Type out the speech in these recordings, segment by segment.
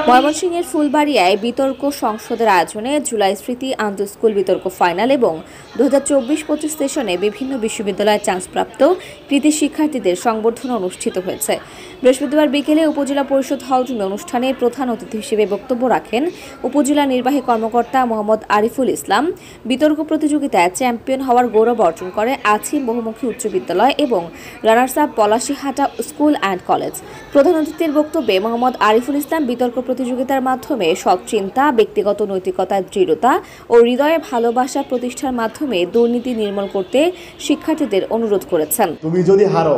ময়মনসিংহের ফুলবাড়িয়ায় বিতর্ক সংসদের আয়োজনে জুলাই স্মৃতি আন্তঃস্কুল বিতর্ক ফাইনাল এবং 2024-25 সেশনে বিভিন্ন বিশ্ববিদ্যালয়ের চান্সপ্রাপ্ত কৃতি শিক্ষার্থীদের সংবর্ধনা অনুষ্ঠিত হয়েছে। বৃহস্পতিবার বিকেলে উপজেলা পরিষদ হলরুমে অনুষ্ঠানে প্রধান অতিথি হিসেবে বক্তব্য রাখেন উপজেলা নির্বাহী কর্মকর্তা মোহাম্মদ আরিফুল ইসলাম। বিতর্ক প্রতিযোগিতায় চ্যাম্পিয়ন হওয়ার গৌরব অর্জন করে আছিম বহুমুখী উচ্চ বিদ্যালয় এবং runners up Palashihata school and college. প্রধান অতিথির বক্তব্যে মোহাম্মদ আরিফুল ইসলাম বিতর্ক প্রতিযোগিতার মাধ্যমে সৎ চিন্তা, ব্যক্তিগত নৈতিকতার দৃঢ়তা ও হৃদয়ে ভালোবাসা প্রতিষ্ঠার মাধ্যমে দুর্নীতি নির্মূল করতে শিক্ষার্থীদের অনুরোধ করেছেন। তুমি যদি হারো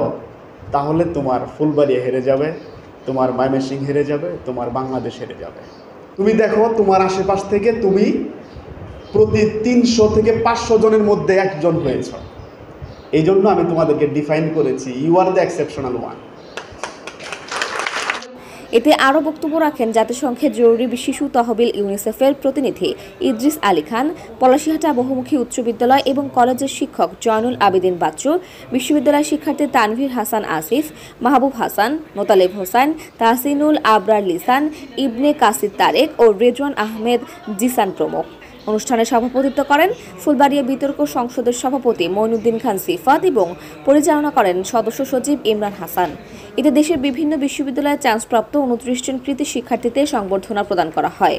তাহলে তোমার ফুলবাড়িয়া হেরে যাবে, তোমার ময়মনসিংহ হেরে যাবে, তোমার বাংলাদেশ হেরে যাবে। তুমি দেখো তোমার আশেপাশ থেকে তুমি প্রতি 300 থেকে 500 জনের মধ্যে একজন হয়েছ। এই জন্য আমি তোমাদেরকে ডিফাইন করেছি, you are the exceptional one. এতে আরও বক্তব্য রাখেন জাতিসংঘের জরুরি শিশু তহবিল ইউনিসেফের প্রতিনিধি ইদ্রিস আলী খান, পলাশীহাটা বহুমুখী উচ্চ বিদ্যালয় এবং কলেজের শিক্ষক জয়নুল আবেদিন বাচ্চু, বিশ্ববিদ্যালয় শিক্ষার্থী তানভীর হাসান আসিফ, মাহবুব হাসান, মোতালেব হোসেন, তাহসিনুল আবরার লিসান, ইবনে কাসির তারেক ও রেজওয়ান আহমেদ জিসান প্রমুখ। অনুষ্ঠানে সভাপতিত্ব করেন ফুলবাড়িয়া বিতর্ক সংসদের সভাপতি মঈনুদ্দিন খান সিফাত এবং পরিচালনা করেন সদস্য সচিব ইমরান হাসান। এতে দেশের বিভিন্ন বিশ্ববিদ্যালয়ে চান্সপ্রাপ্ত 29 জন কৃতি শিক্ষার্থীদের সংবর্ধনা প্রদান করা হয়।